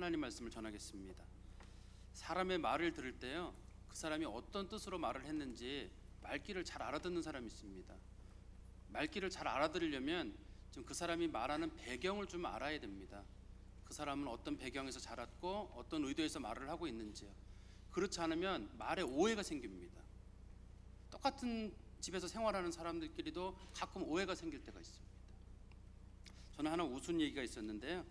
하나님 말씀을 전하겠습니다. 사람의 말을 들을 때요, 그 사람이 어떤 뜻으로 말을 했는지 말귀를 잘 알아듣는 사람이 있습니다. 말귀를 잘 알아들으려면 좀 그 사람이 말하는 배경을 좀 알아야 됩니다. 그 사람은 어떤 배경에서 자랐고 어떤 의도에서 말을 하고 있는지요. 그렇지 않으면 말에 오해가 생깁니다. 똑같은 집에서 생활하는 사람들끼리도 가끔 오해가 생길 때가 있습니다. 저는 하나 웃은 얘기가 있었는데요,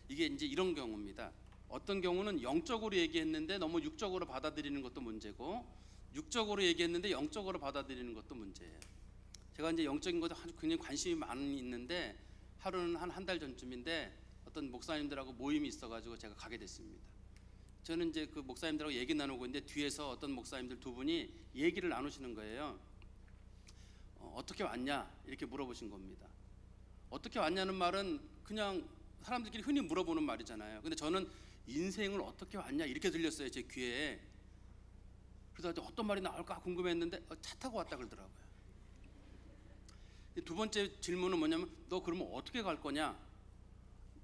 이게 이제 이런 경우입니다. 어떤 경우는 영적으로 얘기했는데 너무 육적으로 받아들이는 것도 문제고, 육적으로 얘기했는데 영적으로 받아들이는 것도 문제예요. 제가 이제 영적인 것에 아주 굉장히 관심이 많이 있는데, 하루는 한 달 전쯤인데 어떤 목사님들하고 모임이 있어가지고 제가 가게 됐습니다. 저는 이제 그 목사님들하고 얘기 나누고 있는데 뒤에서 어떤 목사님들 두 분이 얘기를 나누시는 거예요. 어떻게 왔냐 이렇게 물어보신 겁니다. 어떻게 왔냐는 말은 그냥 사람들끼리 흔히 물어보는 말이잖아요. 근데 저는 인생을 어떻게 왔냐 이렇게 들렸어요, 제 귀에. 그래서 어떤 말이 나올까 궁금했는데 차 타고 왔다 그러더라고요. 두 번째 질문은 뭐냐면, 너 그러면 어떻게 갈 거냐?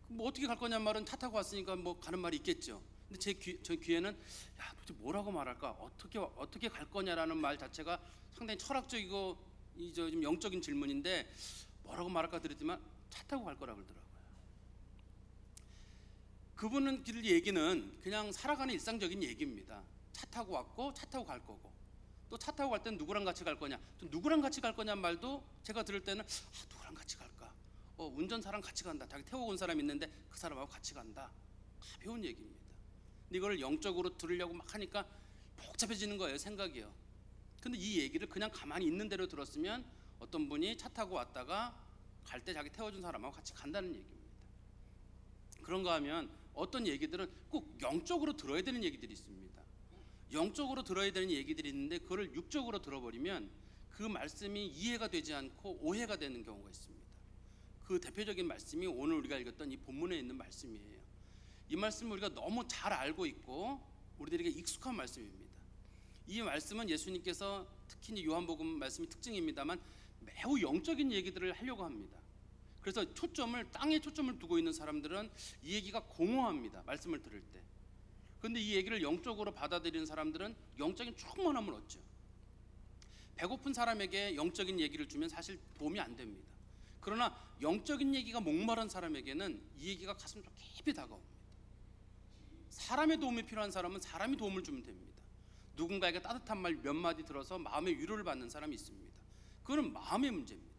뭐 어떻게 갈 거냐 말은 차 타고 왔으니까 뭐 가는 말이 있겠죠. 근데 제 귀에는 야, 도대체 뭐라고 말할까? 어떻게 갈 거냐라는 말 자체가 상당히 철학적이고 좀 영적인 질문인데, 뭐라고 말할까 들었지만 차 타고 갈 거라 그러더라고요. 그분은 길 얘기는 그냥 살아가는 일상적인 얘기입니다. 차 타고 왔고 차 타고 갈 거고, 또 차 타고 갈 때는 누구랑 같이 갈 거냐, 또 누구랑 같이 갈 거냐 말도 제가 들을 때는 누구랑 같이 갈까? 운전사랑 같이 간다. 자기 태우고 온 사람 있는데 그 사람하고 같이 간다. 가벼운 얘기입니다. 근데 이걸 영적으로 들으려고 막 하니까 복잡해지는 거예요, 생각이요. 근데 이 얘기를 그냥 가만히 있는 대로 들었으면 어떤 분이 차 타고 왔다가 갈 때 자기 태워준 사람하고 같이 간다는 얘기입니다. 그런가 하면 어떤 얘기들은 꼭 영적으로 들어야 되는 얘기들이 있습니다. 영적으로 들어야 되는 얘기들이 있는데 그걸 육적으로 들어버리면 그 말씀이 이해가 되지 않고 오해가 되는 경우가 있습니다. 그 대표적인 말씀이 오늘 우리가 읽었던 이 본문에 있는 말씀이에요. 이 말씀을 우리가 너무 잘 알고 있고 우리들에게 익숙한 말씀입니다. 이 말씀은 예수님께서 특히 요한복음 말씀이 특징입니다만 매우 영적인 얘기들을 하려고 합니다. 그래서 땅에 초점을 두고 있는 사람들은 이 얘기가 공허합니다, 말씀을 들을 때. 그런데 이 얘기를 영적으로 받아들이는 사람들은 영적인 충만함을 얻죠. 배고픈 사람에게 영적인 얘기를 주면 사실 도움이 안 됩니다. 그러나 영적인 얘기가 목마른 사람에게는 이 얘기가 가슴 좀 깊이 다가옵니다. 사람의 도움이 필요한 사람은 사람이 도움을 주면 됩니다. 누군가에게 따뜻한 말 몇 마디 들어서 마음의 위로를 받는 사람이 있습니다. 그거는 마음의 문제입니다.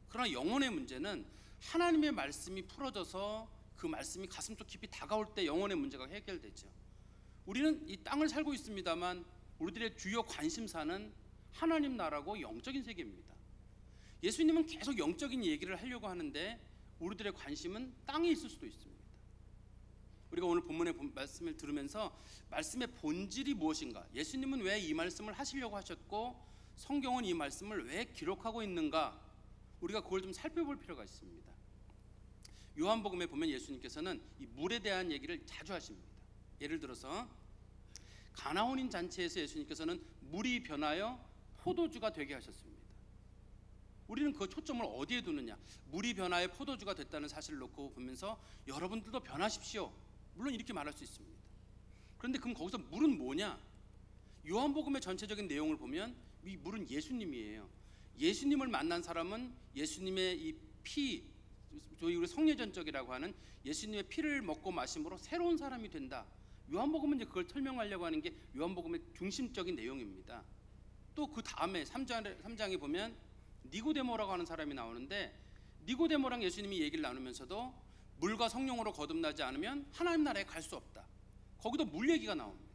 그러나 영혼의 문제는 하나님의 말씀이 풀어져서 그 말씀이 가슴속 깊이 다가올 때 영혼의 문제가 해결되죠. 우리는 이 땅을 살고 있습니다만 우리들의 주요 관심사는 하나님 나라고 영적인 세계입니다. 예수님은 계속 영적인 얘기를 하려고 하는데 우리들의 관심은 땅에 있을 수도 있습니다. 우리가 오늘 본문의 말씀을 들으면서 말씀의 본질이 무엇인가, 예수님은 왜 이 말씀을 하시려고 하셨고 성경은 이 말씀을 왜 기록하고 있는가, 우리가 그걸 좀 살펴볼 필요가 있습니다. 요한복음에 보면 예수님께서는 이 물에 대한 얘기를 자주 하십니다. 예를 들어서 가나온인 잔치에서 예수님께서는 물이 변하여 포도주가 되게 하셨습니다. 우리는 그 초점을 어디에 두느냐, 물이 변하여 포도주가 됐다는 사실을 놓고 보면서 여러분들도 변하십시오, 물론 이렇게 말할 수 있습니다. 그런데 그럼 거기서 물은 뭐냐? 요한복음의 전체적인 내용을 보면 이 물은 예수님이에요. 예수님을 만난 사람은 예수님의 이 피, 저희 우리 성례전적이라고 하는 예수님의 피를 먹고 마심으로 새로운 사람이 된다. 요한복음은 이제 그걸 설명하려고 하는 게 요한복음의 중심적인 내용입니다. 또 그 다음에 3장에 보면 니고데모라고 하는 사람이 나오는데, 니고데모랑 예수님이 얘기를 나누면서도 물과 성령으로 거듭나지 않으면 하나님 나라에 갈 수 없다. 거기도 물 얘기가 나옵니다.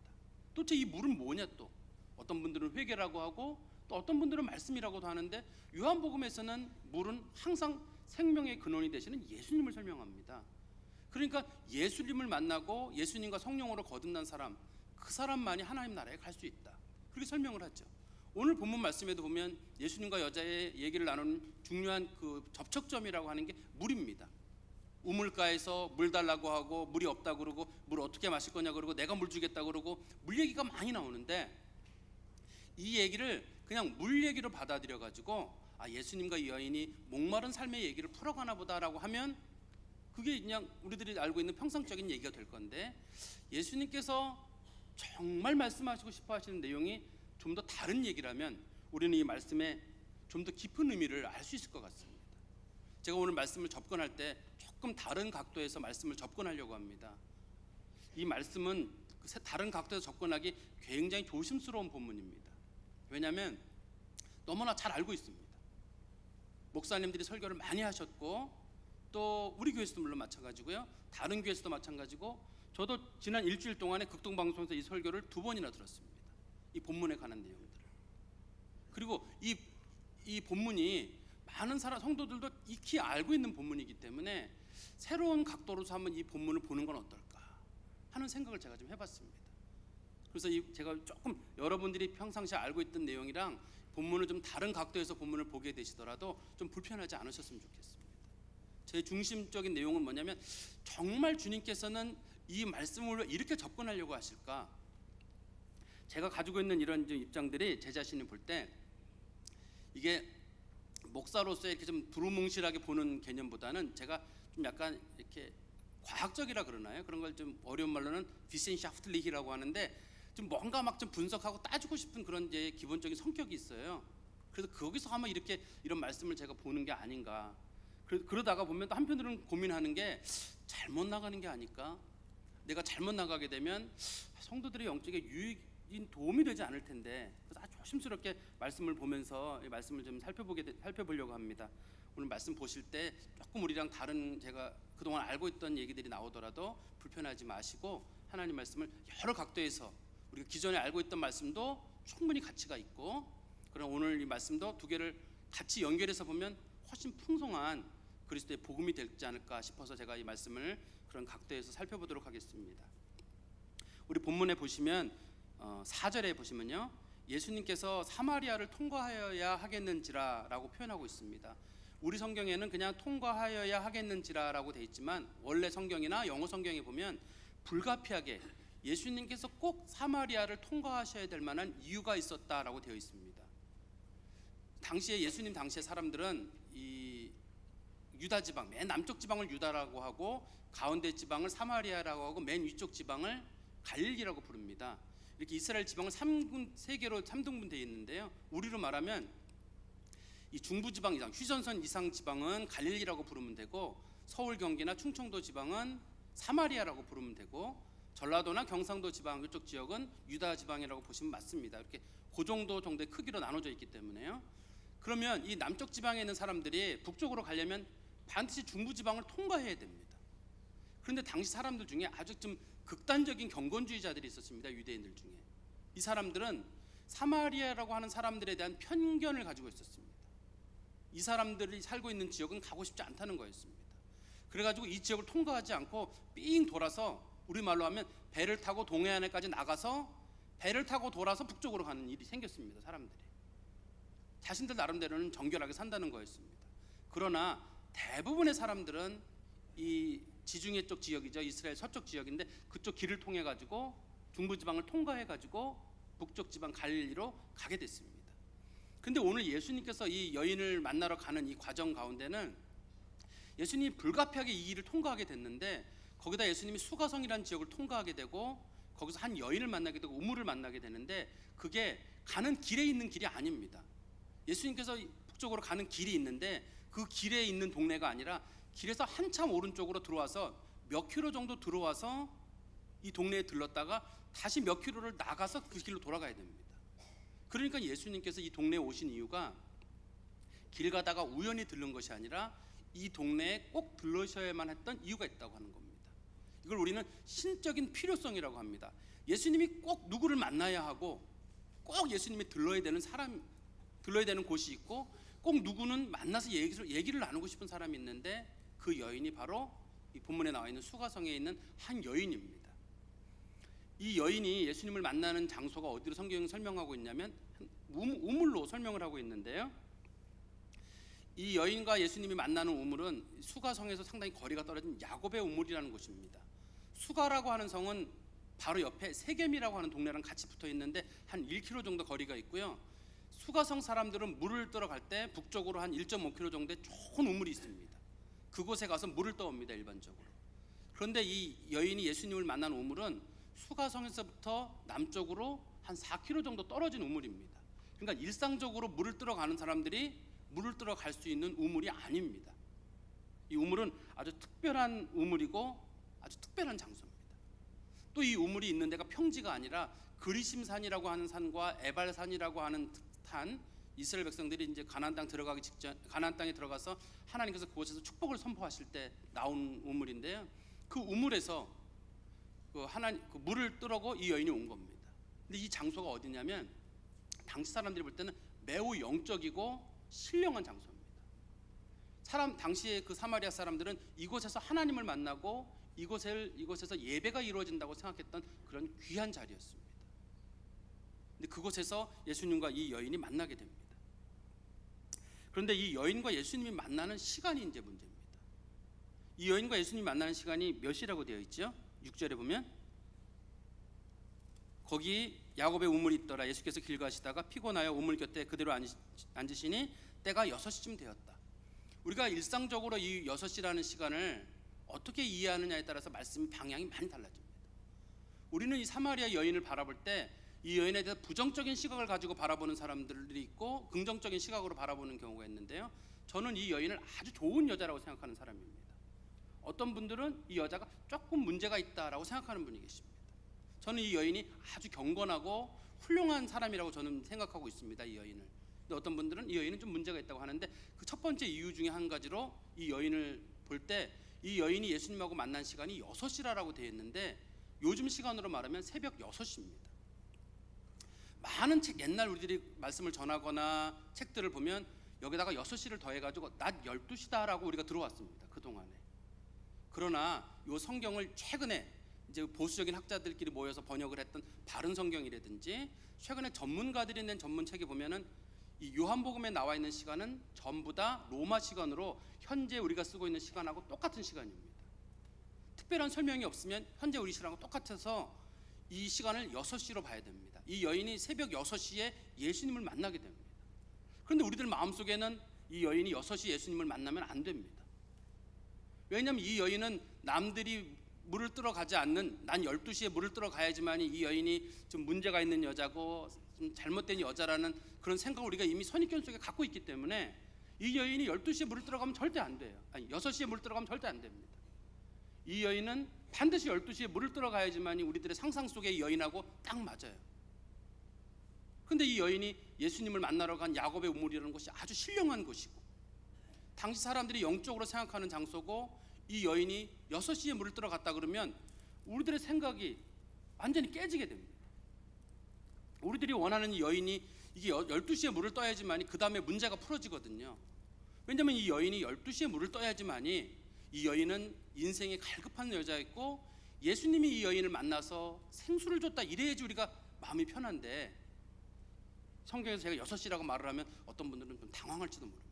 도대체 이 물은 뭐냐, 또 어떤 분들은 회개라고 하고 또 어떤 분들은 말씀이라고도 하는데, 요한복음에서는 물은 항상 생명의 근원이 되시는 예수님을 설명합니다. 그러니까 예수님을 만나고 예수님과 성령으로 거듭난 사람, 그 사람만이 하나님 나라에 갈 수 있다, 그렇게 설명을 하죠. 오늘 본문 말씀에도 보면 예수님과 여자의 얘기를 나누는 중요한 그 접촉점이라고 하는 게 물입니다. 우물가에서 물 달라고 하고 물이 없다고 그러고 물 어떻게 마실 거냐 그러고 내가 물 주겠다고 그러고 물 얘기가 많이 나오는데, 이 얘기를 그냥 물 얘기로 받아들여 가지고 예수님과 이 여인이 목마른 삶의 얘기를 풀어가나 보다라고 하면 그게 그냥 우리들이 알고 있는 평상적인 얘기가 될 건데, 예수님께서 정말 말씀하시고 싶어 하시는 내용이 좀 더 다른 얘기라면 우리는 이 말씀에 좀 더 깊은 의미를 알 수 있을 것 같습니다. 제가 오늘 말씀을 접근할 때 조금 다른 각도에서 말씀을 접근하려고 합니다. 이 말씀은 다른 각도에서 접근하기 굉장히 조심스러운 본문입니다. 왜냐하면 너무나 잘 알고 있습니다. 목사님들이 설교를 많이 하셨고, 또 우리 교회에서도 물론 마찬가지고요, 다른 교회에서도 마찬가지고, 저도 지난 일주일 동안에 극동방송에서 이 설교를 2번이나 들었습니다. 이 본문에 관한 내용들을. 그리고 이 본문이 많은 성도들도 익히 알고 있는 본문이기 때문에 새로운 각도로서 한번 이 본문을 보는 건 어떨까 하는 생각을 제가 좀 해봤습니다. 그래서 제가 조금 여러분들이 평상시에 알고 있던 내용이랑 본문을 좀 다른 각도에서 본문을 보게 되시더라도 좀 불편하지 않으셨으면 좋겠습니다. 제 중심적인 내용은 뭐냐면, 정말 주님께서는 이 말씀을 이렇게 접근하려고 하실까? 제가 가지고 있는 이런 입장들이 제 자신이 볼 때 이게 목사로서 이렇게 좀 두루뭉실하게 보는 개념보다는 제가 좀 약간 이렇게 과학적이라 그러나요? 그런 걸 좀 어려운 말로는 비센샤프틀리히라고 하는데, 좀 뭔가 막 좀 분석하고 따지고 싶은 그런 이제 기본적인 성격이 있어요. 그래서 거기서 아마 이런 말씀을 제가 보는 게 아닌가. 그러다가 보면 또 한편으로는 고민하는 게, 잘못 나가는 게 아닐까? 내가 잘못 나가게 되면 성도들의 영적인 유익인 도움이 되지 않을 텐데. 그래서 아주 조심스럽게 말씀을 보면서 이 말씀을 좀 살펴보려고 합니다. 오늘 말씀 보실 때 조금 우리랑 다른, 제가 그동안 알고 있던 얘기들이 나오더라도 불편하지 마시고, 하나님 말씀을 여러 각도에서 우리가 기존에 알고 있던 말씀도 충분히 가치가 있고, 그럼 오늘 이 말씀도 두 개를 같이 연결해서 보면 훨씬 풍성한 그리스도의 복음이 되지 않을까 싶어서 제가 이 말씀을 그런 각도에서 살펴보도록 하겠습니다. 우리 본문에 보시면 4절에 보시면요, 예수님께서 사마리아를 통과하여야 하겠는지라 라고 표현하고 있습니다. 우리 성경에는 그냥 통과하여야 하겠는지라라고 되어 있지만, 원래 성경이나 영어 성경에 보면 불가피하게 예수님께서 꼭 사마리아를 통과하셔야 될 만한 이유가 있었다라고 되어 있습니다. 당시에 예수님 당시의 사람들은 이 유다 지방, 맨 남쪽 지방을 유다라고 하고, 가운데 지방을 사마리아라고 하고, 맨 위쪽 지방을 갈릴리라고 부릅니다. 이렇게 이스라엘 지방은 3개로 3등분되어 있는데요, 우리로 말하면 이 중부 지방 이상, 휴전선 이상 지방은 갈릴리라고 부르면 되고, 서울 경기나 충청도 지방은 사마리아라고 부르면 되고, 전라도나 경상도 지방 이쪽 지역은 유다 지방이라고 보시면 맞습니다. 이렇게 그 정도의 크기로 나눠져 있기 때문에요. 그러면 이 남쪽 지방에 있는 사람들이 북쪽으로 가려면 반드시 중부 지방을 통과해야 됩니다. 그런데 당시 사람들 중에 아주 좀 극단적인 경건주의자들이 있었습니다. 유대인들 중에. 이 사람들은 사마리아라고 하는 사람들에 대한 편견을 가지고 있었습니다. 이 사람들이 살고 있는 지역은 가고 싶지 않다는 거였습니다. 그래가지고 이 지역을 통과하지 않고 삥 돌아서, 우리말로 하면 배를 타고 동해안에까지 나가서 배를 타고 돌아서 북쪽으로 가는 일이 생겼습니다. 사람들이 자신들 나름대로는 정결하게 산다는 거였습니다. 그러나 대부분의 사람들은 이 지중해 쪽 지역이죠, 이스라엘 서쪽 지역인데, 그쪽 길을 통해 가지고 중부지방을 통과해 가지고 북쪽 지방 갈릴리로 가게 됐습니다. 근데 오늘 예수님께서 이 여인을 만나러 가는 이 과정 가운데는 예수님이 불가피하게 이 길을 통과하게 됐는데, 거기다 예수님이 수가성이라는 지역을 통과하게 되고, 거기서 한 여인을 만나게 되고 우물을 만나게 되는데, 그게 가는 길에 있는 길이 아닙니다. 예수님께서 북쪽으로 가는 길이 있는데, 그 길에 있는 동네가 아니라 길에서 한참 오른쪽으로 들어와서 몇 킬로 정도 들어와서 이 동네에 들렀다가 다시 몇 킬로를 나가서 그 길로 돌아가야 됩니다. 그러니까 예수님께서 이 동네에 오신 이유가 길 가다가 우연히 들른 것이 아니라 이 동네에 꼭 들러셔야만 했던 이유가 있다고 하는 겁니다. 이걸 우리는 신적인 필요성이라고 합니다. 예수님이 꼭 누구를 만나야 하고, 꼭 예수님이 들러야 되는 곳이 있고, 꼭 누구는 만나서 얘기를 나누고 싶은 사람이 있는데, 그 여인이 바로 이 본문에 나와 있는 수가성에 있는 한 여인입니다. 이 여인이 예수님을 만나는 장소가 어디로 성경이 설명하고 있냐면 우물로 설명을 하고 있는데요, 이 여인과 예수님이 만나는 우물은 수가성에서 상당히 거리가 떨어진 야곱의 우물이라는 곳입니다. 수가라고 하는 성은 바로 옆에 세겜이라고 하는 동네랑 같이 붙어 있는데 한 1km 정도 거리가 있고요, 수가성 사람들은 물을 들어갈 때 북쪽으로 한 1.5km 정도의 좋은 우물이 있습니다. 그곳에 가서 물을 떠옵니다, 일반적으로. 그런데 이 여인이 예수님을 만난 우물은 수가성에서부터 남쪽으로 한 4km 정도 떨어진 우물입니다. 그러니까 일상적으로 물을 뜨러 가는 사람들이 물을 뜨러 갈 수 있는 우물이 아닙니다. 이 우물은 아주 특별한 우물이고 아주 특별한 장소입니다. 또 이 우물이 있는 데가 평지가 아니라 그리심산이라고 하는 산과 에발산이라고 하는 산, 이스라엘 백성들이 이제 가나안 땅 들어가기 직전, 가나안 땅에 들어가서 하나님께서 그곳에서 축복을 선포하실 때 나온 우물인데요. 그 우물에서 그 물을 뜨러고 이 여인이 온 겁니다. 근데 이 장소가 어디냐면 당시 사람들이 볼 때는 매우 영적이고 신령한 장소입니다. 당시에 그 사마리아 사람들은 이곳에서 하나님을 만나고 이곳에서 예배가 이루어진다고 생각했던 그런 귀한 자리였습니다. 근데 그곳에서 예수님과 이 여인이 만나게 됩니다. 그런데 이 여인과 예수님이 만나는 시간이 이제 문제입니다. 이 여인과 예수님이 만나는 시간이 몇 시라고 되어 있죠? 6절에 보면 거기 야곱의 우물이 있더라. 예수께서 길 가시다가 피곤하여 우물 곁에 그대로 앉으시니 때가 6시쯤 되었다. 우리가 일상적으로 이 6시라는 시간을 어떻게 이해하느냐에 따라서 말씀 방향이 많이 달라집니다. 우리는 이 사마리아 여인을 바라볼 때 이 여인에 대해서 부정적인 시각을 가지고 바라보는 사람들이 있고 긍정적인 시각으로 바라보는 경우가 있는데요. 저는 이 여인을 아주 좋은 여자라고 생각하는 사람입니다. 어떤 분들은 이 여자가 조금 문제가 있다라고 생각하는 분이 계십니다. 저는 이 여인이 아주 경건하고 훌륭한 사람이라고 저는 생각하고 있습니다. 이 여인을. 근데 어떤 분들은 이 여인은 좀 문제가 있다고 하는데 그 첫 번째 이유 중에 한 가지로 이 여인을 볼 때 이 여인이 예수님하고 만난 시간이 6시라고 되어 있는데 요즘 시간으로 말하면 새벽 6시입니다. 많은 옛날 우리들이 말씀을 전하거나 책들을 보면 여기다가 6시를 더해가지고 낮 12시다라고 우리가 들어왔습니다. 그동안에. 그러나 이 성경을 최근에 이제 보수적인 학자들끼리 모여서 번역을 했던 바른 성경이라든지 최근에 전문가들이 낸 전문책에 보면은 이 요한복음에 나와 있는 시간은 전부 다 로마 시간으로 현재 우리가 쓰고 있는 시간하고 똑같은 시간입니다. 특별한 설명이 없으면 현재 우리 시간하고 똑같아서 이 시간을 6시로 봐야 됩니다. 이 여인이 새벽 6시에 예수님을 만나게 됩니다. 그런데 우리들 마음속에는 이 여인이 6시 예수님을 만나면 안 됩니다. 왜냐하면 이 여인은 남들이 물을 뜨러 가지 않는, 난 12시에 물을 뜨러 가야지만 이 여인이 좀 문제가 있는 여자고 좀 잘못된 여자라는 그런 생각을 우리가 이미 선입견 속에 갖고 있기 때문에 이 여인이 12시에 물을 뜨러 가면 절대 안 돼요. 아니 6시에 물을 뜨러 가면 절대 안 됩니다. 이 여인은 반드시 12시에 물을 뜨러 가야지만 우리들의 상상 속의 이 여인하고 딱 맞아요. 근데 이 여인이 예수님을 만나러 간 야곱의 우물이라는 곳이 아주 신령한 곳이고 당시 사람들이 영적으로 생각하는 장소고 이 여인이 6시에 물을 뜨러 갔다 그러면 우리들의 생각이 완전히 깨지게 됩니다. 우리들이 원하는 이 여인이 이게 12시에 물을 떠야지만이 그 다음에 문제가 풀어지거든요. 왜냐하면 이 여인이 12시에 물을 떠야지만이 이 여인은 인생에 갈급한 여자였고 예수님이 이 여인을 만나서 생수를 줬다 이래야지 우리가 마음이 편한데 성경에서 제가 6시라고 말을 하면 어떤 분들은 좀 당황할지도 모릅니다.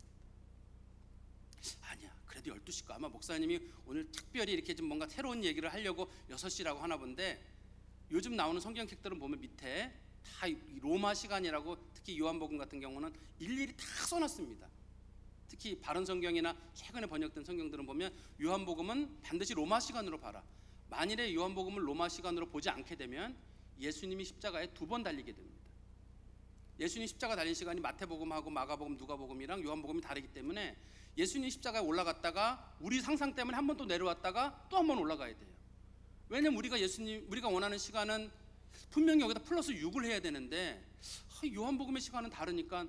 아니야 그래도 12시가 아마 목사님이 오늘 특별히 이렇게 좀 뭔가 새로운 얘기를 하려고 6시라고 하나 본데 요즘 나오는 성경책들은 보면 밑에 다 로마 시간이라고 특히 요한복음 같은 경우는 일일이 다 써놨습니다. 특히 바른 성경이나 최근에 번역된 성경들은 보면 요한복음은 반드시 로마 시간으로 봐라. 만일에 요한복음을 로마 시간으로 보지 않게 되면 예수님이 십자가에 2번 달리게 됩니다. 예수님 십자가 달린 시간이 마태복음하고 마가복음, 누가복음이랑 요한복음이 다르기 때문에 예수님 십자가에 올라갔다가 우리 상상 때문에 한 번 또 내려왔다가 또 한 번 올라가야 돼요. 왜냐면 우리가 원하는 시간은 분명히 여기다 플러스 6을 해야 되는데 요한복음의 시간은 다르니까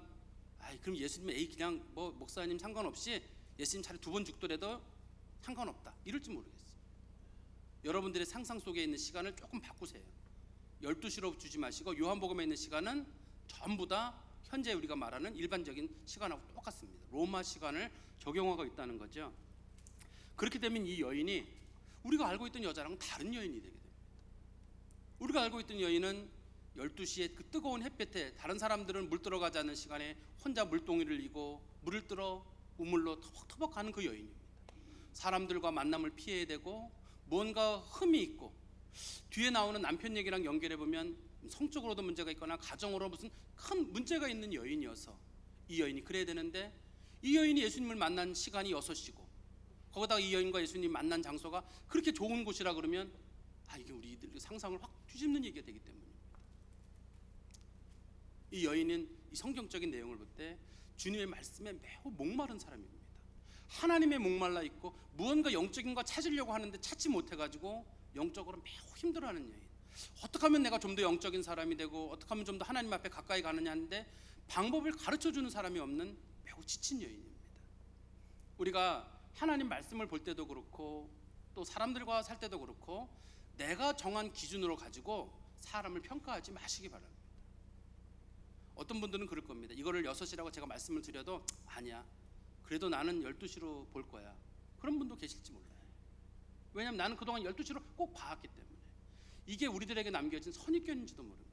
그럼 예수님 그냥 뭐 목사님 상관없이 예수님 차라리 2번 죽더라도 상관없다 이럴지 모르겠어요. 여러분들의 상상 속에 있는 시간을 조금 바꾸세요. 12시로 주지 마시고 요한복음에 있는 시간은 전부 다 현재 우리가 말하는 일반적인 시간하고 똑같습니다. 로마 시간을 적용하고 있다는 거죠. 그렇게 되면 이 여인이 우리가 알고 있던 여자랑은 다른 여인이 되게 됩니다. 우리가 알고 있던 여인은 12시에 그 뜨거운 햇볕에 다른 사람들은 물 들어가지 않는 시간에 혼자 물동이를 이고 물을 들어 우물로 터벅터벅 가는 그 여인입니다. 사람들과 만남을 피해야 되고 뭔가 흠이 있고 뒤에 나오는 남편 얘기랑 연결해 보면 성적으로도 문제가 있거나 가정으로 무슨 큰 문제가 있는 여인이어서 이 여인이 그래야 되는데 이 여인이 예수님을 만난 시간이 6시고 거기다가 이 여인과 예수님 만난 장소가 그렇게 좋은 곳이라 그러면 이게 우리들 상상을 확 뒤집는 얘기가 되기 때문입니다. 이 여인은 이 성경적인 내용을 볼 때 주님의 말씀에 매우 목마른 사람입니다. 하나님의 목말라 있고 무언가 영적인 거 찾으려고 하는데 찾지 못해가지고 영적으로 매우 힘들어하는 여인. 어떻게 하면 내가 좀 더 영적인 사람이 되고 어떻게 하면 좀 더 하나님 앞에 가까이 가느냐 하는데 방법을 가르쳐주는 사람이 없는 매우 지친 여인입니다. 우리가 하나님 말씀을 볼 때도 그렇고 또 사람들과 살 때도 그렇고 내가 정한 기준으로 가지고 사람을 평가하지 마시기 바랍니다. 어떤 분들은 그럴 겁니다. 이거를 6시라고 제가 말씀을 드려도 아니야, 그래도 나는 12시로 볼 거야. 그런 분도 계실지 몰라요. 왜냐하면 나는 그동안 12시로 꼭 봐왔기 때문에. 이게 우리들에게 남겨진 선입견인지도 모릅니다.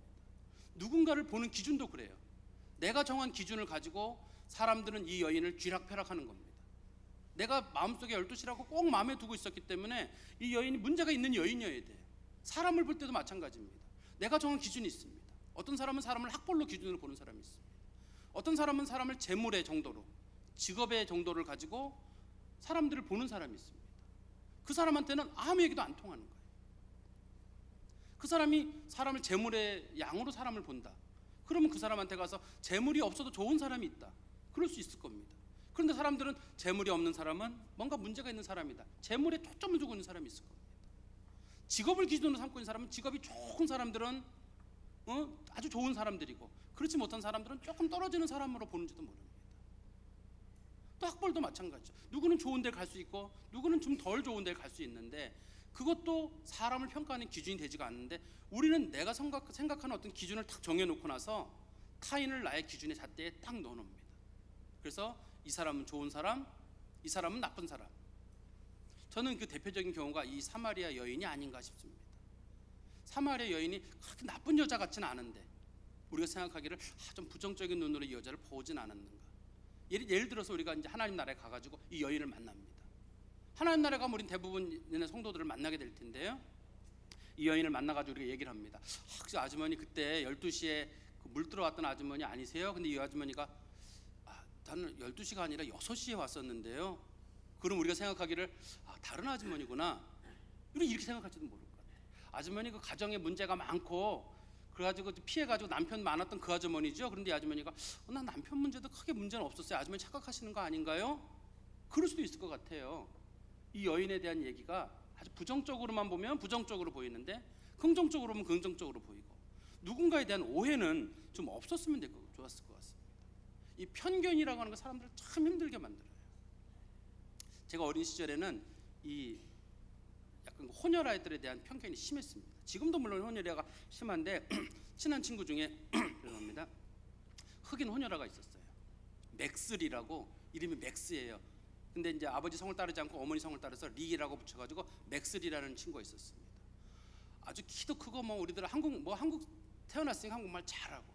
누군가를 보는 기준도 그래요. 내가 정한 기준을 가지고 사람들은 이 여인을 쥐락펴락하는 겁니다. 내가 마음속에 12시라고 꼭 마음에 두고 있었기 때문에 이 여인이 문제가 있는 여인이어야 돼요. 사람을 볼 때도 마찬가지입니다. 내가 정한 기준이 있습니다. 어떤 사람은 사람을 학벌로 기준으로 보는 사람이 있습니다. 어떤 사람은 사람을 재물의 정도로, 직업의 정도를 가지고 사람들을 보는 사람이 있습니다. 그 사람한테는 아무 얘기도 안 통하는 거예요. 그 사람이 사람을 재물의 양으로 사람을 본다. 그러면 그 사람한테 가서 재물이 없어도 좋은 사람이 있다. 그럴 수 있을 겁니다. 그런데 사람들은 재물이 없는 사람은 뭔가 문제가 있는 사람이다. 재물에 초점을 두고 있는 사람이 있을 겁니다. 직업을 기준으로 삼고 있는 사람은 직업이 좋은 사람들은 아주 좋은 사람들이고 그렇지 못한 사람들은 조금 떨어지는 사람으로 보는지도 모릅니다. 또 학벌도 마찬가지죠. 누구는 좋은 데 갈 수 있고 누구는 좀 덜 좋은 데 갈 수 있는데 그것도 사람을 평가하는 기준이 되지가 않는데 우리는 내가 생각하는 어떤 기준을 딱 정해놓고 나서 타인을 나의 기준의 잣대에 딱 넣어놓습니다. 그래서 이 사람은 좋은 사람, 이 사람은 나쁜 사람. 저는 그 대표적인 경우가 이 사마리아 여인이 아닌가 싶습니다. 사마리아 여인이 그렇게 나쁜 여자 같지는 않은데 우리가 생각하기를 좀 부정적인 눈으로 이 여자를 보진 않았는가. 예를 들어서 우리가 이제 하나님 나라에 가가지고 이 여인을 만납니다. 하나님 나라에 가면 우린 대부분의 성도들을 만나게 될 텐데요. 이 여인을 만나가지고 우리가 얘기를 합니다. 그 아주머니 그때 12시에 물 들어왔던 아주머니 아니세요? 근데 이 아주머니가 나는 12시가 아니라 6시에 왔었는데요. 그럼 우리가 생각하기를 다른 아주머니구나. 이렇게 생각할지도 모를 것 같아요. 아주머니 그 가정에 문제가 많고 그래가지고 피해가지고 남편 많았던 그 아주머니죠. 그런데 이 아주머니가 난 남편 문제도 크게 문제는 없었어요. 아주머니 착각하시는 거 아닌가요? 그럴 수도 있을 것 같아요. 이 여인에 대한 얘기가 아주 부정적으로만 보면 부정적으로 보이는데 긍정적으로 보면 긍정적으로 보이고 누군가에 대한 오해는 좀 없었으면 좋았을 것 같습니다. 이 편견이라고 하는 거 사람들을 참 힘들게 만들어요. 제가 어린 시절에는 이 약간 혼혈 아이들에 대한 편견이 심했습니다. 지금도 물론 혼혈아가 심한데 친한 친구 중에 죄송합니다. 흑인 혼혈아가 있었어요. 맥스리라고 이름이 맥스예요. 근데 이제 아버지 성을 따르지 않고 어머니 성을 따라서 리라고 붙여가지고 맥스리라는 친구가 있었습니다. 아주 키도 크고 우리들 한국 태어났으니까 한국말 잘하고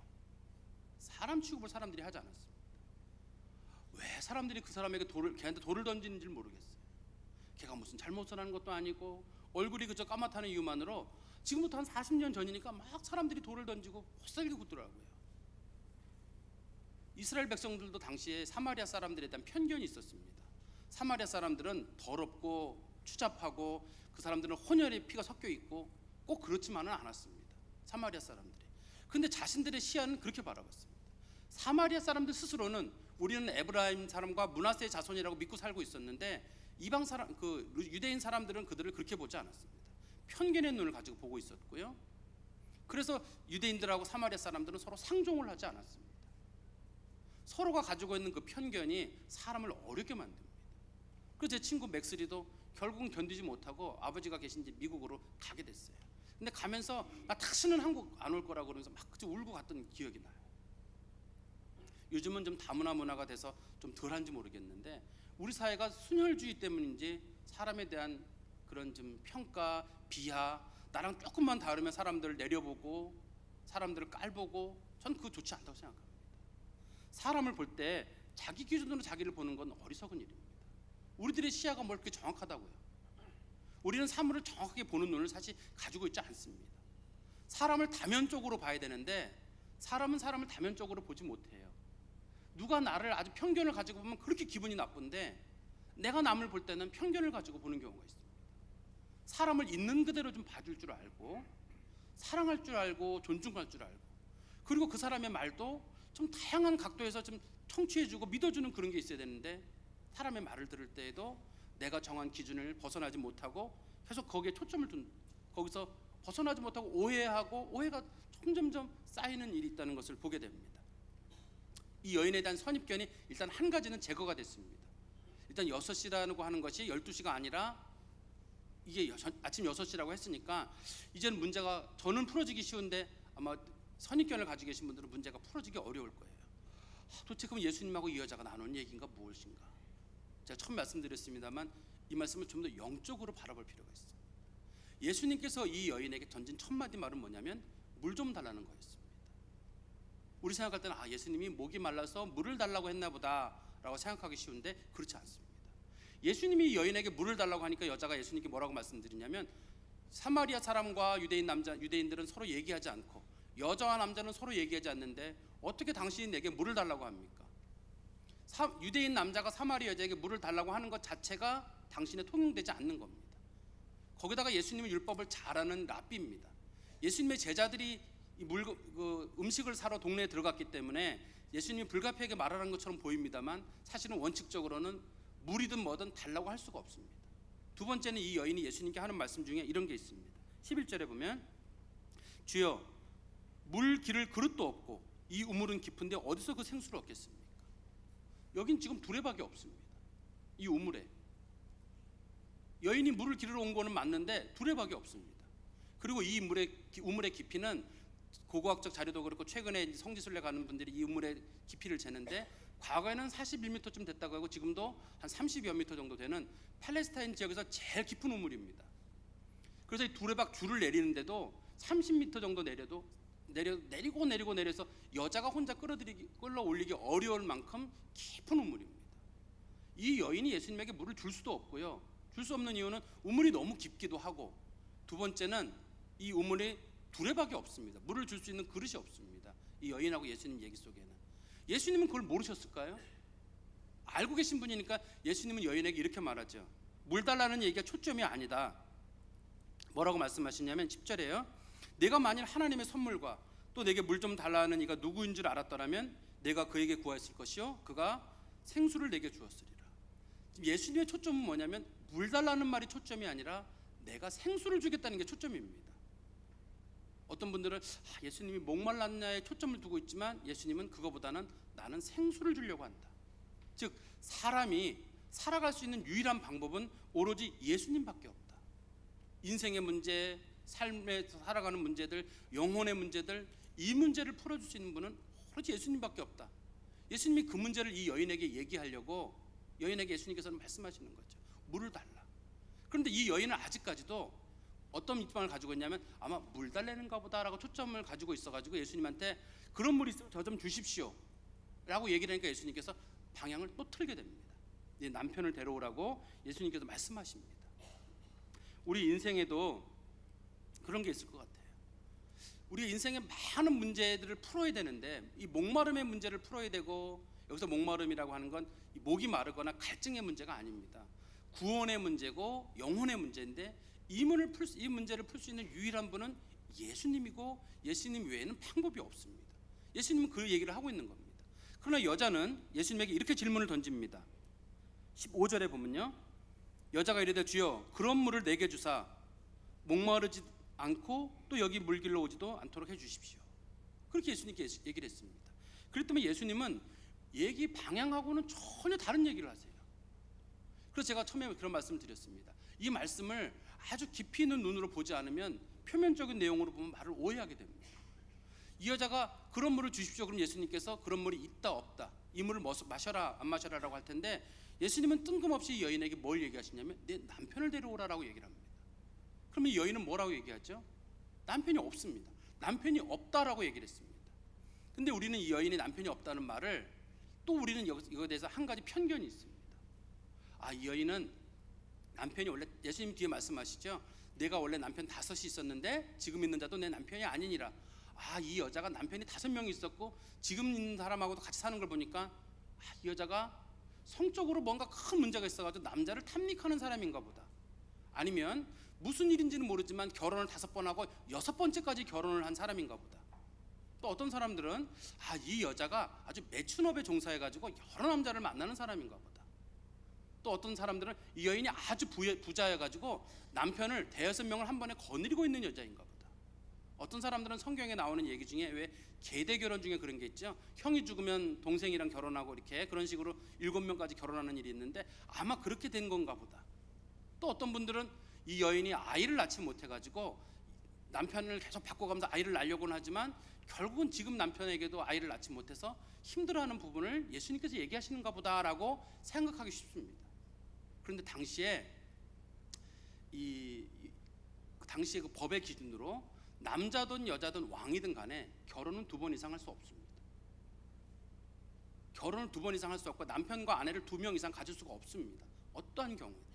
사람 취급을 사람들이 하지 않았습니다. 왜 사람들이 그 사람에게 걔한테 돌을 던지는지 모르겠어요. 걔가 무슨 잘못을 하는 것도 아니고 얼굴이 그저 까맣다는 이유만으로 지금부터 한 40년 전이니까 막 사람들이 돌을 던지고 헛살게 굳더라고요. 이스라엘 백성들도 당시에 사마리아 사람들에 대한 편견이 있었습니다. 사마리아 사람들은 더럽고 추잡하고 그 사람들은 혼혈의 피가 섞여 있고 꼭 그렇지만은 않았습니다. 사마리아 사람들이. 근데 자신들의 시야는 그렇게 바라봤습니다. 사마리아 사람들 스스로는 우리는 에브라임 사람과 므낫세의 자손이라고 믿고 살고 있었는데 이방 사람, 유대인 사람들은 그들을 그렇게 보지 않았습니다. 편견의 눈을 가지고 보고 있었고요. 그래서 유대인들하고 사마리아 사람들은 서로 상종을 하지 않았습니다. 서로가 가지고 있는 그 편견이 사람을 어렵게 만듭니다. 그래서 제 친구 맥스리도 결국은 견디지 못하고 아버지가 계신 집 미국으로 가게 됐어요. 근데 가면서 나 다시는 한국 안 올 거라고 그러면서 막 울고 갔던 기억이 나요. 요즘은 좀 다문화 문화가 돼서 좀 덜한지 모르겠는데 우리 사회가 순혈주의 때문인지 사람에 대한 그런 좀 평가, 비하, 나랑 조금만 다르면 사람들을 내려보고 사람들을 깔보고 전 그거 좋지 않다고 생각합니다. 사람을 볼 때 자기 기준으로 자기를 보는 건 어리석은 일입니다. 우리들의 시야가 뭘 그렇게 정확하다고요. 우리는 사물을 정확하게 보는 눈을 사실 가지고 있지 않습니다. 사람을 다면적으로 봐야 되는데 사람은 사람을 다면적으로 보지 못해요. 누가 나를 아주 편견을 가지고 보면 그렇게 기분이 나쁜데 내가 남을 볼 때는 편견을 가지고 보는 경우가 있습니다. 사람을 있는 그대로 좀 봐줄 줄 알고, 사랑할 줄 알고, 존중할 줄 알고, 그리고 그 사람의 말도 좀 다양한 각도에서 좀 청취해주고 믿어주는 그런 게 있어야 되는데, 사람의 말을 들을 때에도 내가 정한 기준을 벗어나지 못하고 계속 거기에 초점을 둔, 거기서 벗어나지 못하고 오해하고, 오해가 점점점 쌓이는 일이 있다는 것을 보게 됩니다. 이 여인에 대한 선입견이 일단 한 가지는 제거가 됐습니다. 일단 6시라고 하는 것이 12시가 아니라 이게 아침 6시라고 했으니까 이제는 문제가, 저는 풀어지기 쉬운데 아마 선입견을 가지고 계신 분들은 문제가 풀어지기 어려울 거예요. 도대체 그럼 예수님하고 이 여자가 나눈 얘기인가 무엇인가? 제가 처음 말씀드렸습니다만 이 말씀을 좀 더 영적으로 바라볼 필요가 있어요. 예수님께서 이 여인에게 던진 첫 마디 말은 뭐냐면 물 좀 달라는 거였습니다. 우리 생각할 때는 예수님이 목이 말라서 물을 달라고 했나 보다 라고 생각하기 쉬운데 그렇지 않습니다. 예수님이 여인에게 물을 달라고 하니까 여자가 예수님께 뭐라고 말씀드리냐면, 사마리아 사람과 유대인들은 서로 얘기하지 않고 여자와 남자는 서로 얘기하지 않는데 어떻게 당신이 내게 물을 달라고 합니까? 유대인 남자가 사마리아 여자에게 물을 달라고 하는 것 자체가 당신에 통용되지 않는 겁니다. 거기다가 예수님은 율법을 잘 아는 랍비입니다. 예수님의 제자들이 음식을 사러 동네에 들어갔기 때문에 예수님이 불가피하게 말하는 것처럼 보입니다만 사실은 원칙적으로는 물이든 뭐든 달라고 할 수가 없습니다. 두 번째는 이 여인이 예수님께 하는 말씀 중에 이런 게 있습니다. 11절에 보면, 주여 물 기를 그릇도 없고 이 우물은 깊은데 어디서 그 생수를 얻겠습니까? 여긴 지금 두레박이 없습니다. 이 우물에 여인이 물을 기르러 온 거는 맞는데 두레박이 없습니다. 그리고 이 우물의 깊이는 고고학적 자료도 그렇고 최근에 성지순례 가는 분들이 이 우물의 깊이를 재는데 과거에는 41m쯤 됐다고 하고 지금도 한 30여 미터 정도 되는 팔레스타인 지역에서 제일 깊은 우물입니다. 그래서 이 두레박 줄을 내리는데도 30m 정도 내리고 내려서 여자가 혼자 끌어 올리기 어려울 만큼 깊은 우물입니다. 이 여인이 예수님에게 물을 줄 수도 없고요. 줄 수 없는 이유는 우물이 너무 깊기도 하고, 두 번째는 이 우물에 두레박이 없습니다. 물을 줄 수 있는 그릇이 없습니다. 이 여인하고 예수님 얘기 속에는. 예수님은 그걸 모르셨을까요? 알고 계신 분이니까 예수님은 여인에게 이렇게 말하죠. 물 달라는 얘기가 초점이 아니다. 뭐라고 말씀하시냐면 10절에요. 내가 만일 하나님의 선물과 또 내게 물 좀 달라는 이가 누구인 줄 알았더라면 내가 그에게 구하였을 것이요 그가 생수를 내게 주었으리라. 지금 예수님의 초점은 뭐냐면 물 달라는 말이 초점이 아니라 내가 생수를 주겠다는 게 초점입니다. 어떤 분들은 예수님이 목말랐냐에 초점을 두고 있지만 예수님은 그거보다는 나는 생수를 주려고 한다. 즉 사람이 살아갈 수 있는 유일한 방법은 오로지 예수님밖에 없다. 인생의 문제, 삶에서 살아가는 문제들, 영혼의 문제들, 이 문제를 풀어줄 수 있는 분은 오로지 예수님밖에 없다. 예수님이 그 문제를 이 여인에게 얘기하려고 여인에게 예수님께서는 말씀하시는 거죠. 물을 달라. 그런데 이 여인은 아직까지도 어떤 입장을 가지고 있냐면 아마 물 달래는가 보다라고 초점을 가지고 있어가지고 예수님한테 그런 물 있으면 저 좀 주십시오 라고 얘기를 하니까 예수님께서 방향을 또 틀게 됩니다. 남편을 데려오라고 예수님께서 말씀하십니다. 우리 인생에도 그런 게 있을 것 같아요. 우리 인생의 많은 문제들을 풀어야 되는데 이 목마름의 문제를 풀어야 되고, 여기서 목마름이라고 하는 건 목이 마르거나 갈증의 문제가 아닙니다. 구원의 문제고 영혼의 문제인데 이 문제를 풀 수 있는 유일한 분은 예수님이고 예수님 외에는 방법이 없습니다. 예수님은 그 얘기를 하고 있는 겁니다. 그러나 여자는 예수님에게 이렇게 질문을 던집니다. 15절에 보면요, 여자가 이르되 주여 그런 물을 내게 주사 목마르지 않고 또 여기 물길로 오지도 않도록 해주십시오. 그렇게 예수님께 얘기를 했습니다. 그랬더니 예수님은 얘기 방향하고는 전혀 다른 얘기를 하세요. 그래서 제가 처음에 그런 말씀을 드렸습니다. 이 말씀을 아주 깊이 있는 눈으로 보지 않으면 표면적인 내용으로 보면 말을 오해하게 됩니다. 이 여자가 그런 물을 주십시오. 그럼 예수님께서 그런 물이 있다 없다, 이 물을 마셔라 안 마셔라라고 할 텐데 예수님은 뜬금없이 이 여인에게 뭘 얘기하시냐면 내 남편을 데려오라라고 얘기를 합니다. 그러면 이 여인은 뭐라고 얘기하죠? 남편이 없습니다. 남편이 없다라고 얘기를 했습니다. 근데 우리는 이 여인이 남편이 없다는 말을 또 우리는 이거에 대해서 한 가지 편견이 있습니다. 이 여인은 남편이 원래, 예수님 뒤에 말씀하시죠. 내가 원래 남편 5이 있었는데 지금 있는 자도 내 남편이 아니니라. 이 여자가 남편이 5명이 있었고 지금 있는 사람하고도 같이 사는 걸 보니까 이 여자가 성적으로 뭔가 큰 문제가 있어가지고 남자를 탐닉하는 사람인가 보다. 아니면 무슨 일인지는 모르지만 결혼을 5번 하고 6번째까지 결혼을 한 사람인가 보다. 또 어떤 사람들은 이 여자가 아주 매춘업에 종사해가지고 여러 남자를 만나는 사람인가 보다. 또 어떤 사람들은 이 여인이 아주 부자여가지고 남편을 5-6명을 한 번에 거느리고 있는 여자인가 보다. 어떤 사람들은 성경에 나오는 얘기 중에 왜 계대 결혼 중에 그런 게 있죠. 형이 죽으면 동생이랑 결혼하고 이렇게 그런 식으로 7명까지 결혼하는 일이 있는데 아마 그렇게 된 건가 보다. 또 어떤 분들은 이 여인이 아이를 낳지 못해가지고 남편을 계속 바꿔가면서 아이를 낳으려고는 하지만 결국은 지금 남편에게도 아이를 낳지 못해서 힘들어하는 부분을 예수님께서 얘기하시는가 보다라고 생각하기 쉽습니다. 그런데 당시에 당시의 그 법의 기준으로 남자든 여자든 왕이든 간에 결혼은 2번 이상 할 수 없습니다. 결혼을 2번 이상 할 수 없고 남편과 아내를 2명 이상 가질 수가 없습니다. 어떠한 경우에도.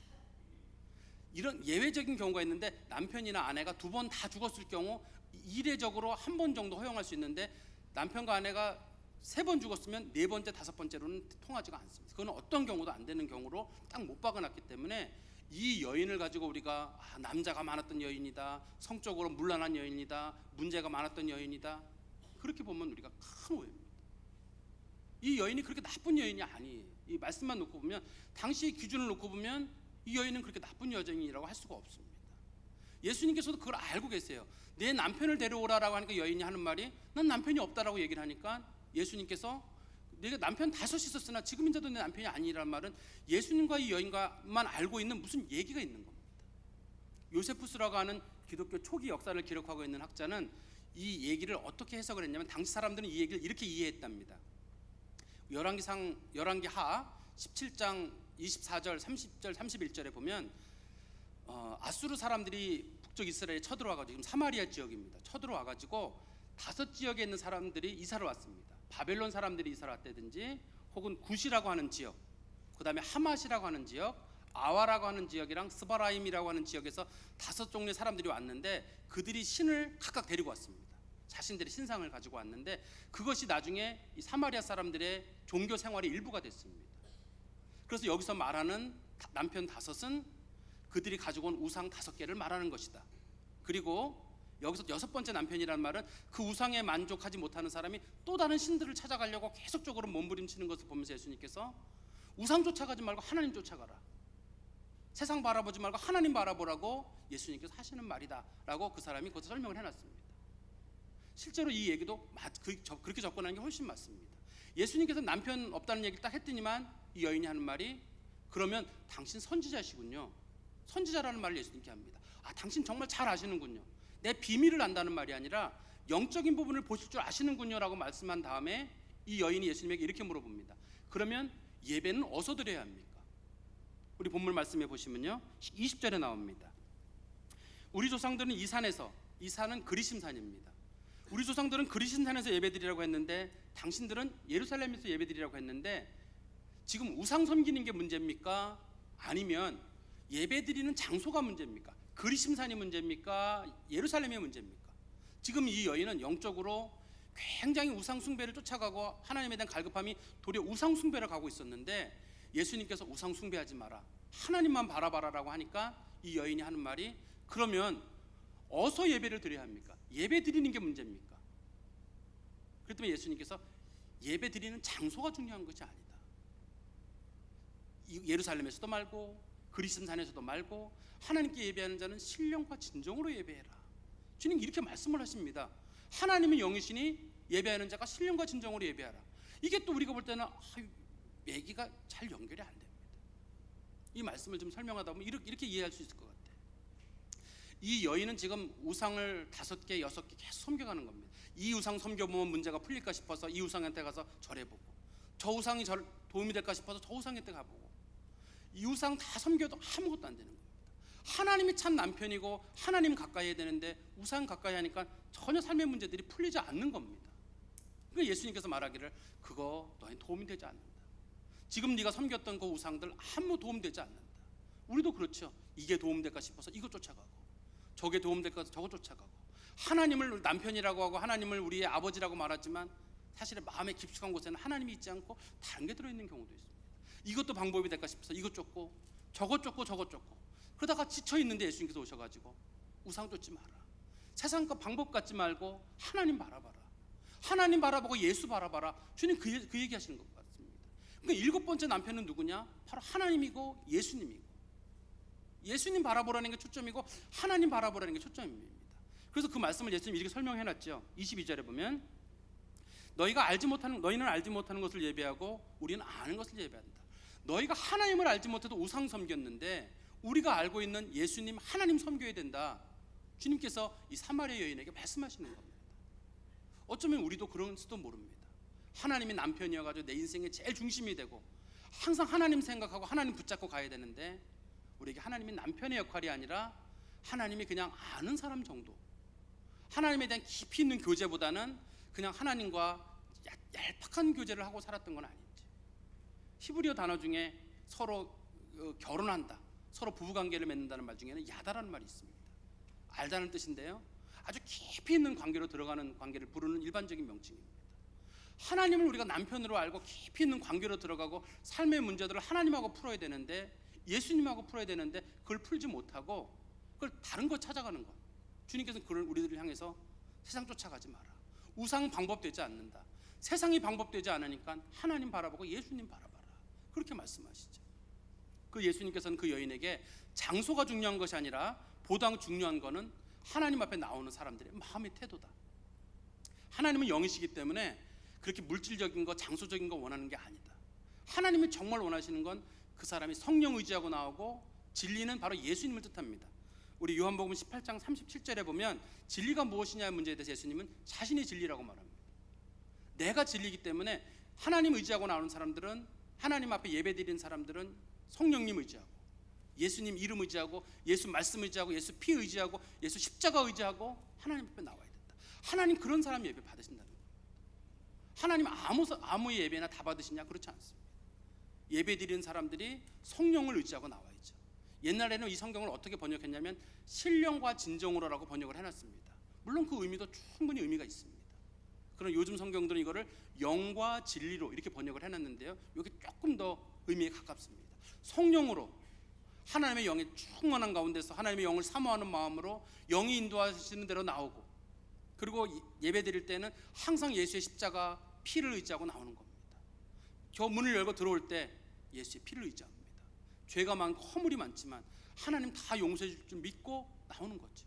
이런 예외적인 경우가 있는데 남편이나 아내가 2번 다 죽었을 경우 이례적으로 1번 정도 허용할 수 있는데 남편과 아내가 3번 죽었으면 4번째, 5번째로는 통하지가 않습니다. 그건 어떤 경우도 안 되는 경우로 딱 못 박아놨기 때문에 이 여인을 가지고 우리가 남자가 많았던 여인이다, 성적으로 문란한 여인이다, 문제가 많았던 여인이다, 그렇게 보면 우리가 큰 오해입니다. 이 여인이 그렇게 나쁜 여인이 아니에요. 이 말씀만 놓고 보면, 당시의 기준을 놓고 보면 이 여인은 그렇게 나쁜 여정이라고 할 수가 없습니다. 예수님께서도 그걸 알고 계세요. 내 남편을 데려오라라고 하니까 여인이 하는 말이 난 남편이 없다라고 얘기를 하니까 예수님께서 내가 남편 5 있었으나 지금인자도 내 남편이 아니라는 말은 예수님과 이 여인과만 알고 있는 무슨 얘기가 있는 겁니다. 요세푸스라고 하는 기독교 초기 역사를 기록하고 있는 학자는 이 얘기를 어떻게 해석을 했냐면 당시 사람들은 이 얘기를 이렇게 이해했답니다. 열왕기하 17장 24절, 30절, 31절에 보면 아수르 사람들이 북쪽 이스라엘에 쳐들어와가지고 지금 사마리아 지역입니다. 쳐들어와가지고 5 지역에 있는 사람들이 이사를 왔습니다. 바벨론 사람들이 이사를 왔다든지 혹은 굿이라고 하는 지역, 그 다음에 하맛이라고 하는 지역, 아와라고 하는 지역이랑 스바라임이라고 하는 지역에서 5 종류의 사람들이 왔는데 그들이 신을 각각 데리고 왔습니다. 자신들의 신상을 가지고 왔는데 그것이 나중에 이 사마리아 사람들의 종교 생활의 일부가 됐습니다. 그래서 여기서 말하는 남편 5은 그들이 가지고 온 우상 5개를 말하는 것이다. 그리고 여기서 6번째 남편이라는 말은 그 우상에 만족하지 못하는 사람이 또 다른 신들을 찾아가려고 계속적으로 몸부림치는 것을 보면서 예수님께서 우상 쫓아가지 말고 하나님 쫓아가라, 세상 바라보지 말고 하나님 바라보라고 예수님께서 하시는 말이다 라고 그 사람이 그것을 설명을 해놨습니다. 실제로 이 얘기도 그렇게 접근하는 게 훨씬 맞습니다. 예수님께서 남편 없다는 얘기를 딱 했더니만 이 여인이 하는 말이 그러면 당신 선지자시군요, 선지자라는 말을 예수님께 합니다. 당신 정말 잘 아시는군요, 내 비밀을 안다는 말이 아니라 영적인 부분을 보실 줄 아시는군요 라고 말씀한 다음에 이 여인이 예수님에게 이렇게 물어봅니다. 그러면 예배는 어디서 드려야 합니까? 우리 본문 말씀해 보시면요 20절에 나옵니다. 우리 조상들은 이 산에서, 이 산은 그리심산입니다. 우리 조상들은 그리심산에서 예배드리라고 했는데 당신들은 예루살렘에서 예배드리라고 했는데 지금 우상 섬기는 게 문제입니까? 아니면 예배드리는 장소가 문제입니까? 그리심산이 문제입니까? 예루살렘이 문제입니까? 지금 이 여인은 영적으로 굉장히 우상 숭배를 쫓아가고 하나님에 대한 갈급함이 도리어 우상 숭배를 가고 있었는데 예수님께서 우상 숭배하지 마라, 하나님만 바라봐라라고 하니까 이 여인이 하는 말이 그러면 어디서 예배를 드려야 합니까? 예배 드리는 게 문제입니까? 그랬더니 예수님께서 예배 드리는 장소가 중요한 것이 아니다. 예루살렘에서도 말고 그리심산에서도 말고 하나님께 예배하는 자는 신령과 진정으로 예배해라. 주님 이렇게 말씀을 하십니다. 하나님은 영이시니 예배하는 자가 신령과 진정으로 예배하라. 이게 또 우리가 볼 때는 얘기가 잘 연결이 안 됩니다. 이 말씀을 좀 설명하다 보면 이렇게 이해할 수 있을 것 같아요. 이 여인은 지금 우상을 5개, 6개 계속 섬겨가는 겁니다. 이 우상 섬겨보면 문제가 풀릴까 싶어서 이 우상한테 가서 절해보고, 저 우상이 도움이 될까 싶어서 저 우상한테 가보고, 이 우상 다 섬겨도 아무것도 안 되는 겁니다. 하나님이 참 남편이고 하나님 가까이 해야 되는데 우상 가까이 하니까 전혀 삶의 문제들이 풀리지 않는 겁니다. 그러니까 예수님께서 말하기를 그거 너희 도움이 되지 않는다. 지금 네가 섬겼던 그 우상들 아무 도움되지 않는다. 우리도 그렇죠. 이게 도움될까 싶어서 이거 쫓아가고, 저게 도움될까 해서 저거 쫓아가고, 하나님을 남편이라고 하고 하나님을 우리의 아버지라고 말하지만 사실은 마음의 깊숙한 곳에는 하나님이 있지 않고 다른 게 들어있는 경우도 있습니다. 이것도 방법이 될까 싶어서 이것 쫓고 저것 쫓고 저것 쫓고 그러다가 지쳐 있는데 예수님께서 오셔가지고 우상 쫓지 마라. 세상 것 방법 갖지 말고 하나님 바라봐라. 하나님 바라보고 예수 바라봐라. 주님 그 얘기 하시는 것 같습니다. 그러니까 7번째 남편은 누구냐? 바로 하나님이고 예수님이고, 예수님 바라보라는 게 초점이고 하나님 바라보라는 게 초점입니다. 그래서 그 말씀을 예수님이 이렇게 설명해 놨죠. 22절에 보면 너희는 알지 못하는 것을 예배하고 우리는 아는 것을 예배한다. 너희가 하나님을 알지 못해도 우상 섬겼는데 우리가 알고 있는 예수님 하나님 섬겨야 된다. 주님께서 이 사마리아 여인에게 말씀하시는 겁니다. 어쩌면 우리도 그런지도 모릅니다. 하나님이 남편이어가지고 내 인생의 제일 중심이 되고 항상 하나님 생각하고 하나님 붙잡고 가야 되는데 우리에게 하나님이 남편의 역할이 아니라 하나님이 그냥 아는 사람 정도, 하나님에 대한 깊이 있는 교제보다는 그냥 하나님과 얄팍한 교제를 하고 살았던 건 아닌지. 히브리어 단어 중에 서로 결혼한다, 서로 부부관계를 맺는다는 말 중에는 야다라는 말이 있습니다. 알다는 뜻인데요, 아주 깊이 있는 관계로 들어가는 관계를 부르는 일반적인 명칭입니다. 하나님을 우리가 남편으로 알고 깊이 있는 관계로 들어가고 삶의 문제들을 하나님하고 풀어야 되는데, 예수님하고 풀어야 되는데 그걸 풀지 못하고 그걸 다른 거 찾아가는 것. 주님께서는 그걸 우리들을 향해서 세상 쫓아가지 마라. 우상 방법되지 않는다. 세상이 방법되지 않으니까 하나님 바라보고 예수님 바라봐라. 그렇게 말씀하시죠. 그 예수님께서는 그 여인에게 장소가 중요한 것이 아니라 보다 중요한 것은 하나님 앞에 나오는 사람들의 마음의 태도다. 하나님은 영이시기 때문에 그렇게 물질적인 거, 장소적인 거 원하는 게 아니다. 하나님이 정말 원하시는 건 그 사람이 성령 의지하고 나오고, 진리는 바로 예수님을 뜻합니다. 우리 요한복음 18장 37절에 보면 진리가 무엇이냐의 문제에 대해서 예수님은 자신이 진리라고 말합니다. 내가 진리이기 때문에 하나님 의지하고 나오는 사람들은, 하나님 앞에 예배드리는 사람들은 성령님 의지하고, 예수님 이름 의지하고, 예수 말씀 의지하고, 예수 피 의지하고, 예수 십자가 의지하고 하나님 앞에 나와야 된다. 하나님 그런 사람 예배 받으신다는 거예요. 하나님 아무 예배나 다 받으시냐? 그렇지 않습니다. 예배 드리는 사람들이 성령을 의지하고 나와야죠. 옛날에는 이 성경을 어떻게 번역했냐면 신령과 진정으로라고 번역을 해놨습니다. 물론 그 의미도 충분히 의미가 있습니다. 그런 요즘 성경들은 이거를 영과 진리로 이렇게 번역을 해놨는데요, 이게 조금 더 의미에 가깝습니다. 성령으로, 하나님의 영에 충만한 가운데서 하나님의 영을 사모하는 마음으로 영이 인도하시는 대로 나오고, 그리고 예배 드릴 때는 항상 예수의 십자가 피를 의지하고 나오는 겁니다. 저 문을 열고 들어올 때 예수의 피를 의지합니다. 죄가 많고 허물이 많지만 하나님 다 용서해 줄 줄 믿고 나오는 거죠.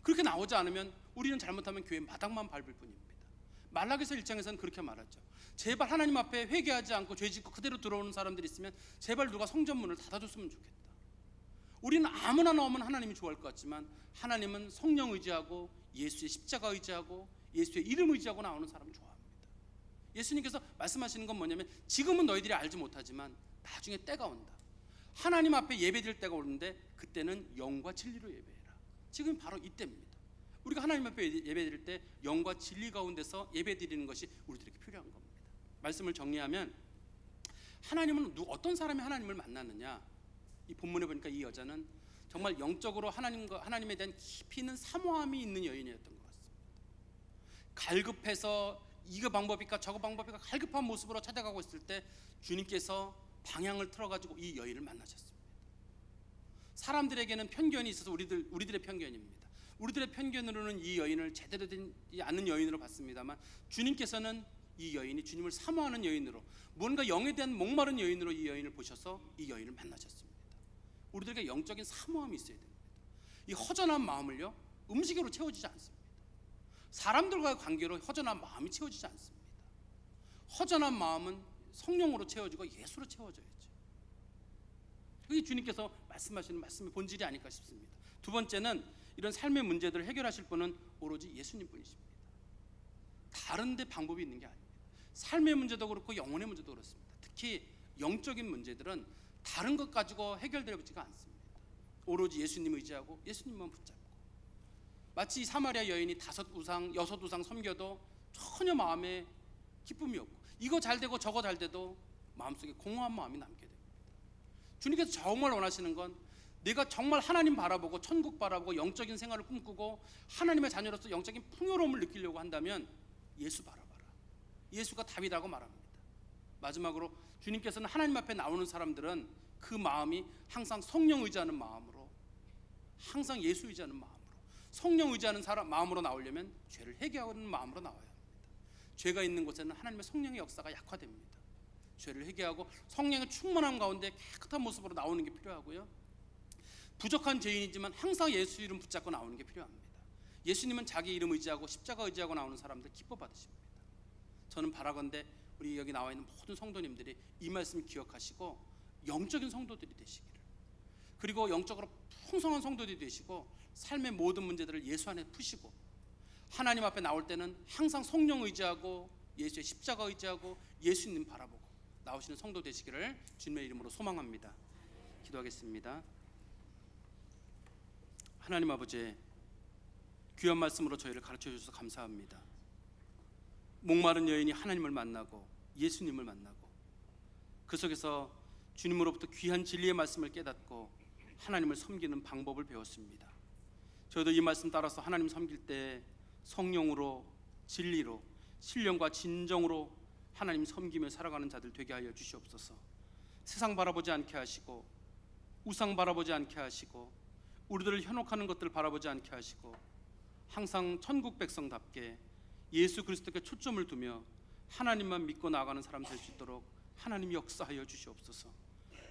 그렇게 나오지 않으면 우리는 잘못하면 교회 마당만 밟을 뿐입니다. 말라기서 1장에서는 그렇게 말하죠. 제발 하나님 앞에 회개하지 않고 죄 짓고 그대로 들어오는 사람들이 있으면 제발 누가 성전문을 닫아줬으면 좋겠다. 우리는 아무나 나오면 하나님이 좋아할 것 같지만 하나님은 성령 의지하고 예수의 십자가 의지하고 예수의 이름 의지하고 나오는 사람을 좋아합니다. 예수님께서 말씀하시는 건 뭐냐면 지금은 너희들이 알지 못하지만 나중에 때가 온다. 하나님 앞에 예배드릴 때가 오는데 그때는 영과 진리로 예배해라. 지금 바로 이때입니다. 우리가 하나님 앞에 예배드릴 때 영과 진리 가운데서 예배드리는 것이 우리들에게 필요한 겁니다. 말씀을 정리하면 하나님은 어떤 사람이 하나님을 만났느냐, 이 본문에 보니까 이 여자는 정말 영적으로 하나님에 대한 깊이 있는 사모함이 있는 여인이었던 것 같습니다. 갈급해서 이거 방법일까 저거 방법일까 갈급한 모습으로 찾아가고 있을 때 주님께서 방향을 틀어가지고 이 여인을 만나셨습니다. 사람들에게는 편견이 있어서 우리들의 편견입니다. 우리들의 편견으로는 이 여인을 제대로 되지 않는 여인으로 봤습니다만, 주님께서는 이 여인이 주님을 사모하는 여인으로, 뭔가 영에 대한 목마른 여인으로 이 여인을 보셔서 이 여인을 만나셨습니다. 우리들에게 영적인 사모함이 있어야 됩니다. 이 허전한 마음을요, 음식으로 채워지지 않습니다. 사람들과의 관계로 허전한 마음이 채워지지 않습니다. 허전한 마음은 성령으로 채워지고 예수로 채워져야죠. 그게 주님께서 말씀하시는 말씀의 본질이 아닐까 싶습니다. 두 번째는 이런 삶의 문제들을 해결하실 분은 오로지 예수님 뿐이십니다. 다른 데 방법이 있는 게 아닙니다. 삶의 문제도 그렇고 영혼의 문제도 그렇습니다. 특히 영적인 문제들은 다른 것 가지고 해결되지가 않습니다. 오로지 예수님 의지하고 예수님만 붙잡고, 마치 이 사마리아 여인이 5우상 6우상 섬겨도 전혀 마음에 기쁨이 없고, 이거 잘 되고 저거 잘 돼도 마음속에 공허한 마음이 남게 됩니다. 주님께서 정말 원하시는 건 내가 정말 하나님 바라보고 천국 바라보고 영적인 생활을 꿈꾸고 하나님의 자녀로서 영적인 풍요로움을 느끼려고 한다면 예수 바라봐라. 예수가 답이라고 말합니다. 마지막으로 주님께서는 하나님 앞에 나오는 사람들은 그 마음이 항상 성령 의지하는 마음으로, 항상 예수 의지하는 마음으로, 성령 의지하는 마음으로 나오려면 죄를 회개하는 마음으로 나와야 합니다. 죄가 있는 곳에는 하나님의 성령의 역사가 약화됩니다. 죄를 회개하고 성령의 충만함 가운데 깨끗한 모습으로 나오는 게 필요하고요. 부족한 죄인이지만 항상 예수 이름 붙잡고 나오는 게 필요합니다. 예수님은 자기 이름 의지하고 십자가 의지하고 나오는 사람들 기뻐 받으십니다. 저는 바라건대 우리 여기 나와 있는 모든 성도님들이 이 말씀을 기억하시고 영적인 성도들이 되시기를, 그리고 영적으로 풍성한 성도들이 되시고 삶의 모든 문제들을 예수 안에 푸시고 하나님 앞에 나올 때는 항상 성령 의지하고 예수의 십자가 의지하고 예수님 바라보고 나오시는 성도 되시기를 주님의 이름으로 소망합니다. 기도하겠습니다. 하나님 아버지, 귀한 말씀으로 저희를 가르쳐 주셔서 감사합니다. 목마른 여인이 하나님을 만나고 예수님을 만나고 그 속에서 주님으로부터 귀한 진리의 말씀을 깨닫고 하나님을 섬기는 방법을 배웠습니다. 저희도 이 말씀 따라서 하나님 섬길 때 성령으로, 진리로, 신령과 진정으로 하나님 섬기며 살아가는 자들 되게 하여 주시옵소서. 세상 바라보지 않게 하시고 우상 바라보지 않게 하시고 우리들을 현혹하는 것들 바라보지 않게 하시고 항상 천국 백성답게 예수 그리스도께 초점을 두며 하나님만 믿고 나아가는 사람 될 수 있도록 하나님 역사하여 주시옵소서.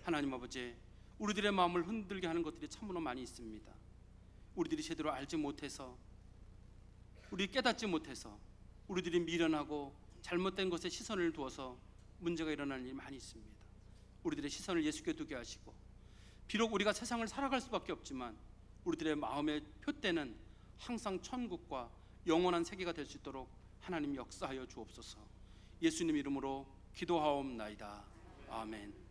하나님 아버지, 우리들의 마음을 흔들게 하는 것들이 참으로 많이 있습니다. 우리들이 제대로 알지 못해서, 우리 깨닫지 못해서 우리들이 미련하고 잘못된 것에 시선을 두어서 문제가 일어나는 일이 많이 있습니다. 우리들의 시선을 예수께 두게 하시고, 비록 우리가 세상을 살아갈 수밖에 없지만 우리들의 마음의 표대는 항상 천국과 영원한 세계가 될 수 있도록 하나님 역사하여 주옵소서. 예수님 이름으로 기도하옵나이다. 아멘.